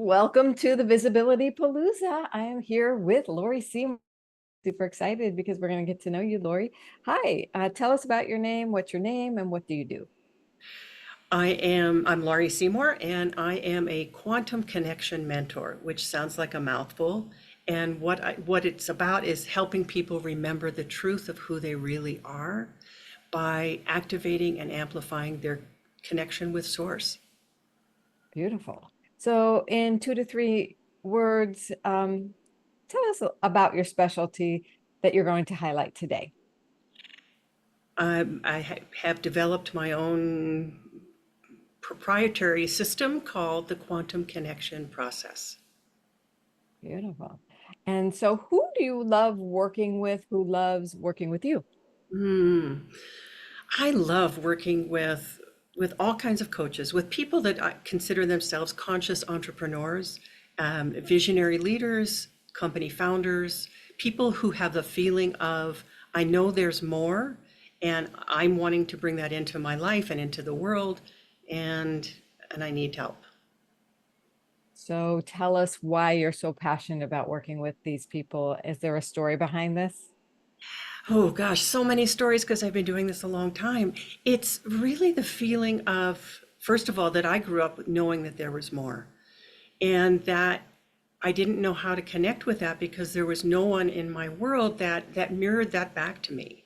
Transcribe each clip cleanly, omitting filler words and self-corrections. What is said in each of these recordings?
Welcome to the Visibility Palooza. I am here with Laurie Seymour. Super excited because we're going to get to know you, Laurie. Hi, tell us about your name. What's your name and what do you do? I'm Laurie Seymour, and I am a quantum connection mentor, which sounds like a mouthful. And what it's about is helping people remember the truth of who they really are by activating and amplifying their connection with source. Beautiful. So, in 2 to 3 words, tell us about your specialty that you're going to highlight today. Have developed my own proprietary system called the quantum connection process. Beautiful. And so, who do you love working with? Who loves working with you? I love working with all kinds of coaches, with people that consider themselves conscious entrepreneurs, visionary leaders, company founders, people who have the feeling of, I know there's more, and I'm wanting to bring that into my life and into the world, and and I need help. So, tell us why you're so passionate about working with these people. Is there a story behind this? Oh gosh, so many stories because I've been doing this a long time. It's really the feeling of, first of all, that I grew up knowing that there was more, and that I didn't know how to connect with that because there was no one in my world that mirrored that back to me.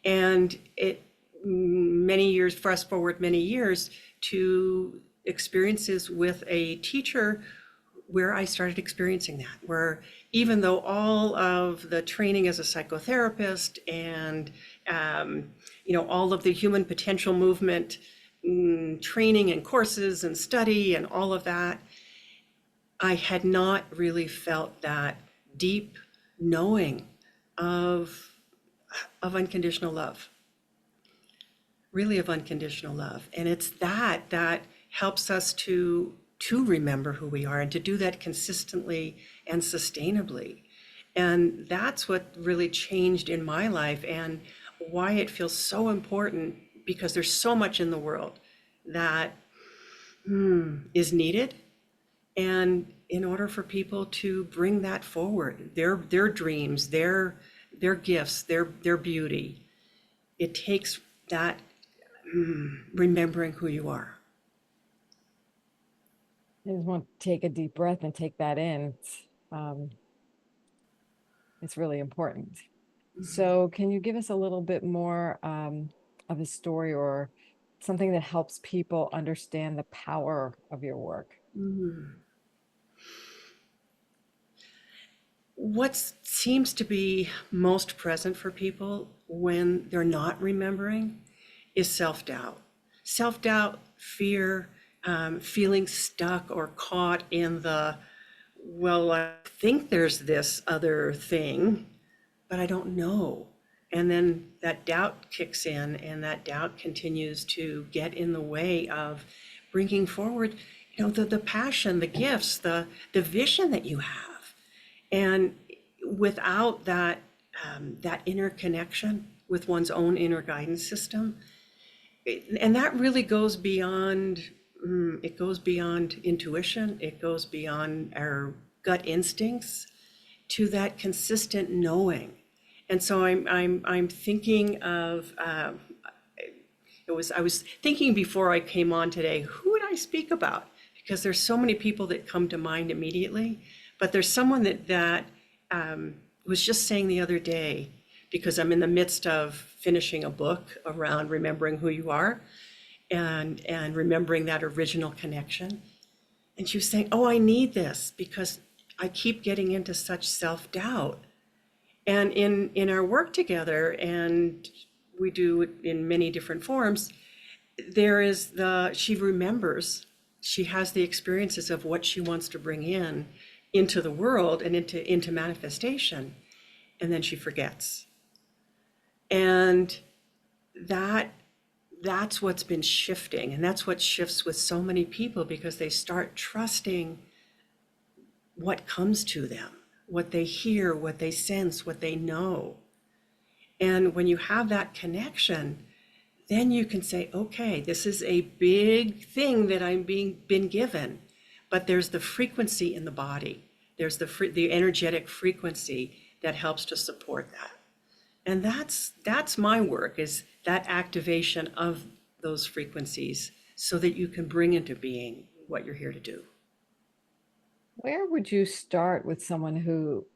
And it many years, fast forward many years to experiences with a teacher where I started experiencing that, where even though all of the training as a psychotherapist and all of the human potential movement training and courses and study and all of that, I had not really felt that deep knowing of unconditional love, really of unconditional love. And it's that helps us to remember who we are and to do that consistently and sustainably. And that's what really changed in my life and why it feels so important, because there's so much in the world that is needed. And in order for people to bring that forward, their dreams, their gifts, their beauty, it takes that remembering who you are. I just want to take a deep breath and take that in. Um, it's really important. So, can you give us a little bit more of a story or something that helps people understand the power of your work? What seems to be most present for people when they're not remembering is self-doubt. Self-doubt, fear, feeling stuck or caught in the, well, I think there's this other thing, but I don't know. And then that doubt kicks in, and that doubt continues to get in the way of bringing forward, the passion, the gifts, the vision that you have. And without that inner connection with one's own inner guidance system, and that really goes beyond, it goes beyond intuition, it goes beyond our gut instincts to that consistent knowing. And so I'm thinking of, I was thinking before I came on today, who would I speak about? Because there's so many people that come to mind immediately, but there's someone that was just saying the other day, because I'm in the midst of finishing a book around remembering who you are and remembering that original connection. And she was saying, oh, I need this because I keep getting into such self-doubt. And in our work together, and we do it in many different forms, she remembers, she has the experiences of what she wants to bring in into the world and into manifestation, and then she forgets. And that's what's been shifting, and that's what shifts with so many people, because they start trusting what comes to them, what they hear, what they sense, what they know. And when you have that connection, then you can say, okay, this is a big thing that been given, but there's the frequency in the body. There's the energetic frequency that helps to support that. And that's my work, is that activation of those frequencies so that you can bring into being what you're here to do. Where would you start with someone who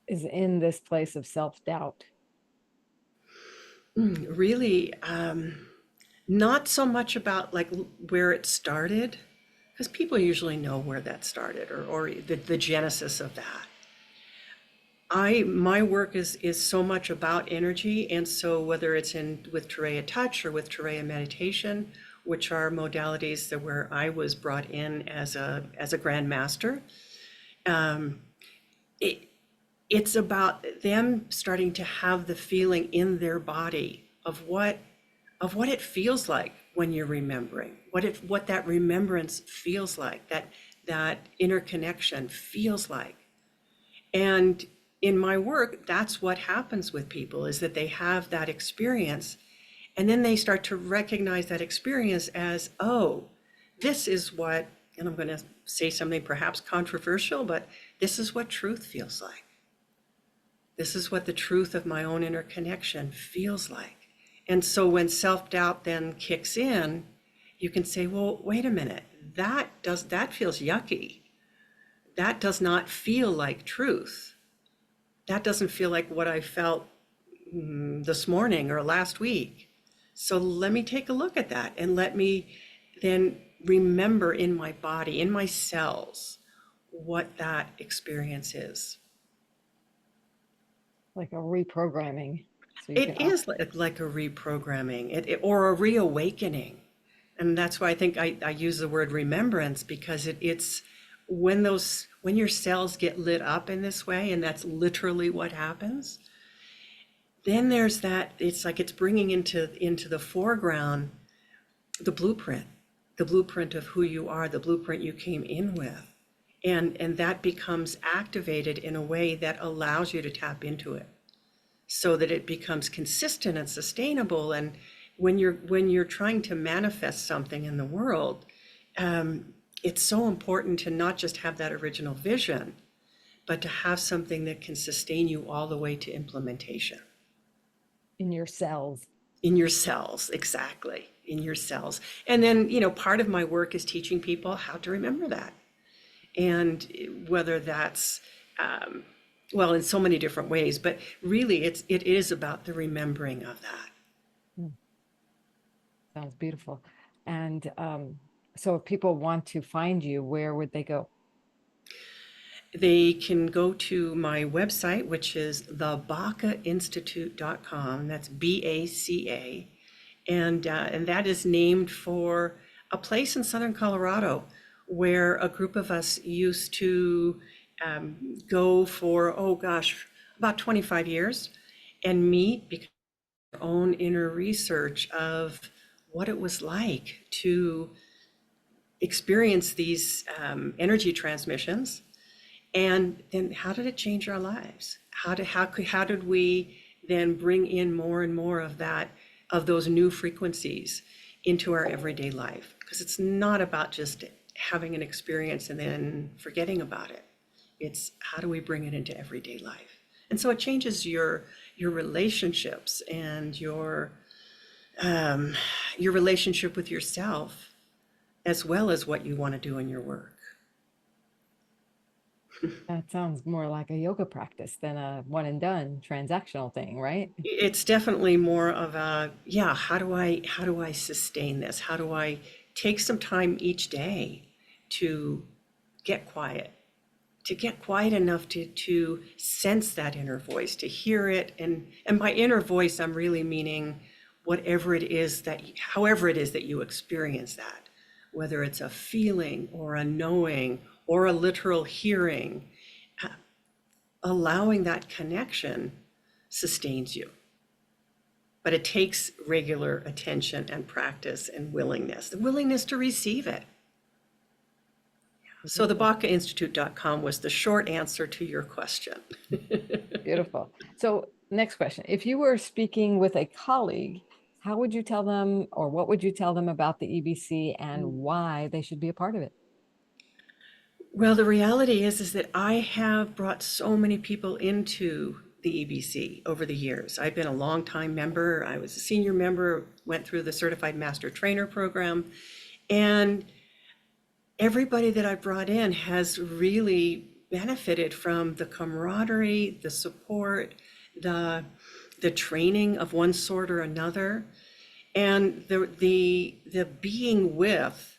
is in this place of self-doubt? Really, not so much about like where it started, because people usually know where that started, or the genesis of that. My work is so much about energy, and so whether it's in with Tureya Touch or with Tureya Meditation, which are modalities that where I was brought in as a grand master, it, it's about them starting to have the feeling in their body of what it feels like when you're remembering, what that remembrance feels like, that interconnection feels like. And in my work, that's what happens with people, is that they have that experience, and then they start to recognize that experience as, oh, this is what, and I'm going to say something perhaps controversial, but this is what truth feels like. This is what the truth of my own interconnection feels like. And so when self-doubt then kicks in, you can say, well, wait a minute, that feels yucky. That does not feel like truth. That doesn't feel like what I felt this morning or last week. So let me take a look at that, and let me then remember in my body, in my cells, what that experience is. Like a reprogramming. So you can It is like a reprogramming, or a reawakening. And that's why I think I use the word remembrance, because it's when your cells get lit up in this way, and that's literally what happens, then there's that, it's like it's bringing into the foreground the blueprint of who you are, the blueprint you came in with. And that becomes activated in a way that allows you to tap into it, so that it becomes consistent and sustainable. And when you're trying to manifest something in the world, it's so important to not just have that original vision, but to have something that can sustain you all the way to implementation. in your cells. In your cells, exactly, in your cells. And then, part of my work is teaching people how to remember that. And whether that's, well, in so many different ways, but really it is about the remembering of that. Hmm, sounds beautiful. And so if people want to find you, where would they go? They can go to my website, which is thebacainstitute.com. That's BACA. And that is named for a place in Southern Colorado where a group of us used to go for, oh gosh, about 25 years, and meet, because of our own inner research of what it was like to experience these energy transmissions. And then how did it change our lives? How did we then bring in more and more of those new frequencies into our everyday life? Because it's not about just having an experience and then forgetting about it. It's how do we bring it into everyday life? And so it changes your relationships and your relationship with yourself, as well as what you want to do in your work. That sounds more like a yoga practice than a one and done transactional thing, right? It's definitely more of a, yeah, how do I sustain this? How do I take some time each day to get quiet, enough to sense that inner voice, to hear it. And by inner voice, I'm really meaning however it is that you experience that, whether it's a feeling or a knowing or a literal hearing, allowing that connection sustains you. But it takes regular attention and practice and the willingness to receive it. So the bacainstitute.com was the short answer to your question. Beautiful. So next question. If you were speaking with a colleague, how would you tell them, or what would you tell them about the EBC and why they should be a part of it? Well, the reality is that I have brought so many people into the EBC over the years. I've been a longtime member. I was a senior member, went through the Certified Master Trainer program, and everybody that I brought in has really benefited from the camaraderie, the support, the the training of one sort or another, and the being with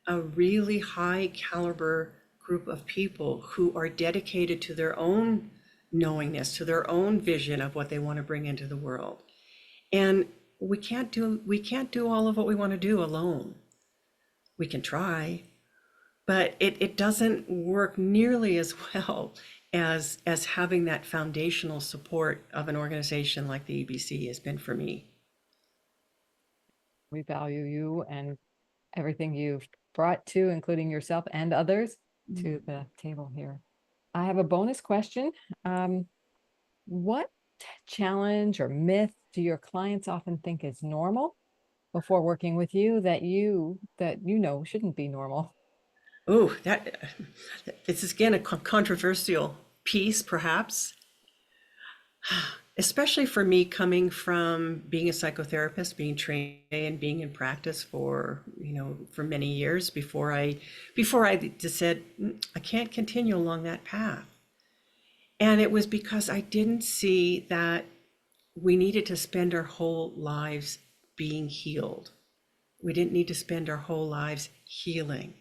a really high caliber group of people who are dedicated to their own knowingness, to their own vision of what they want to bring into the world. And we can't do all of what we want to do alone. We can try, but it doesn't work nearly as well as having that foundational support of an organization like the EBC has been for me. We value you and everything you've brought to, including yourself and others, to the table here. I have a bonus question. What challenge or myth do your clients often think is normal before working with you that you know shouldn't be normal? Oh, that this is again a controversial piece, perhaps, especially for me coming from being a psychotherapist, being trained and being in practice for, for many years before I just said, I can't continue along that path. And it was because I didn't see that we needed to spend our whole lives being healed. We didn't need to spend our whole lives healing.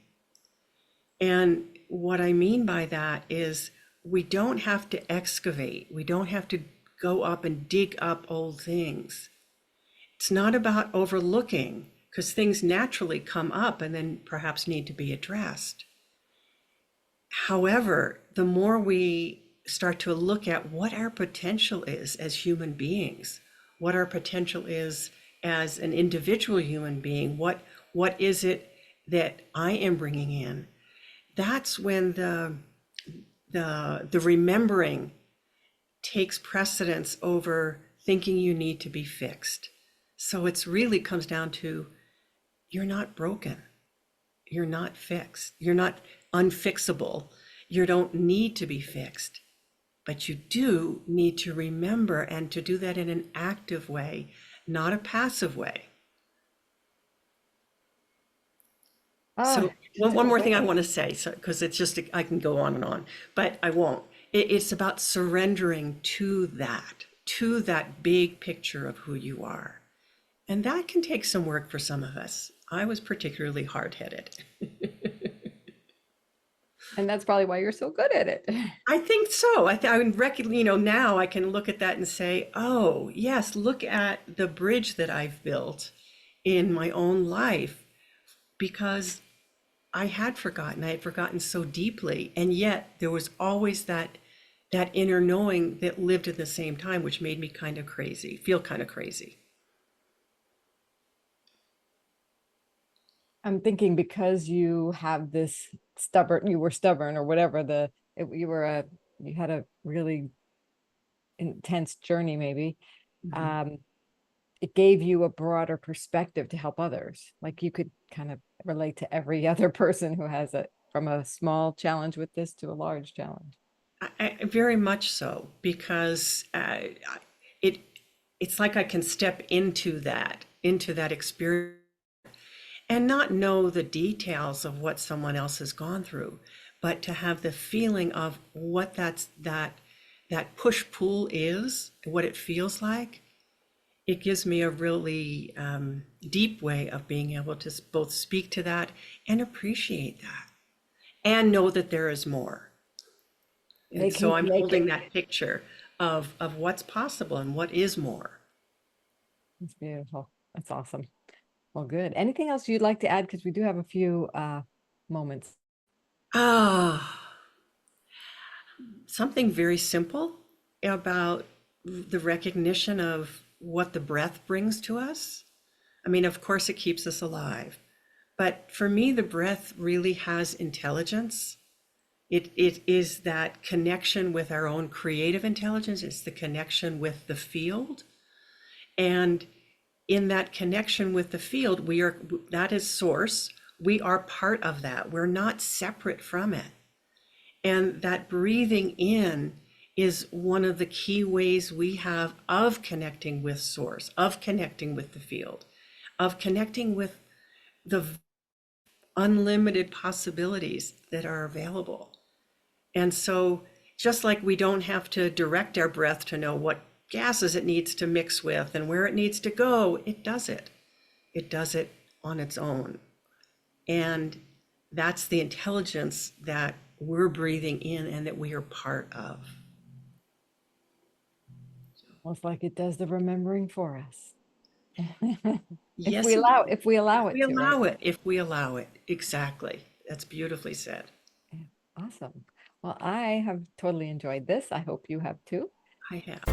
And what I mean by that is we don't have to excavate. We don't have to go up and dig up old things. It's not about overlooking, because things naturally come up and then perhaps need to be addressed. However, the more we start to look at what our potential is as human beings, what our potential is as an individual human being, what is it that I am bringing in, that's when the remembering takes precedence over thinking you need to be fixed. So it's really comes down to, you're not broken, you're not fixed, you're not unfixable, you don't need to be fixed, but you do need to remember, and to do that in an active way, not a passive way. Ah, So one more thing I okay. want to say, so because it's just I can go on and on, but I won't. It's about surrendering to that big picture of who you are, and that can take some work for some of us. I was particularly hard-headed. And that's probably why you're so good at it. I think so. I would now I can look at that and say, oh, yes, look at the bridge that I've built in my own life, because I had forgotten so deeply. And yet there was always that inner knowing that lived at the same time, which made me feel kind of crazy. I'm thinking because you have this you were stubborn or whatever, you had a really intense journey maybe. Mhm. Um, it gave you a broader perspective to help others. Like you could kind of relate to every other person who has from a small challenge with this to a large challenge. Very much so, because it it's like I can step into that experience and not know the details of what someone else has gone through, but to have the feeling of what that push pull is, what it feels like. It gives me a really deep way of being able to both speak to that and appreciate that, and know that there is more. And Make so him I'm make holding it. that picture of what's possible and what is more. It's beautiful. That's awesome. Well, good. Anything else you'd like to add? Because we do have a few moments. Ah, something very simple about the recognition of what the breath brings to us. I mean, of course, it keeps us alive. But for me, the breath really has intelligence. It is that connection with our own creative intelligence. It's the connection with the field. And in that connection with the field, that is source. We are part of that. We're not separate from it. And that breathing in is one of the key ways we have of connecting with source, of connecting with the field, of connecting with the unlimited possibilities that are available. And so, just like we don't have to direct our breath to know what gases it needs to mix with and where it needs to go, it does it. It does it on its own. And that's the intelligence that we're breathing in and that we are part of. Almost like it does the remembering for us. If Yes, we it allow, is. if we allow If it we to, right? allow it, if we allow it. Exactly. That's beautifully said. Yeah. Awesome. Well, I have totally enjoyed this. I hope you have too. I have.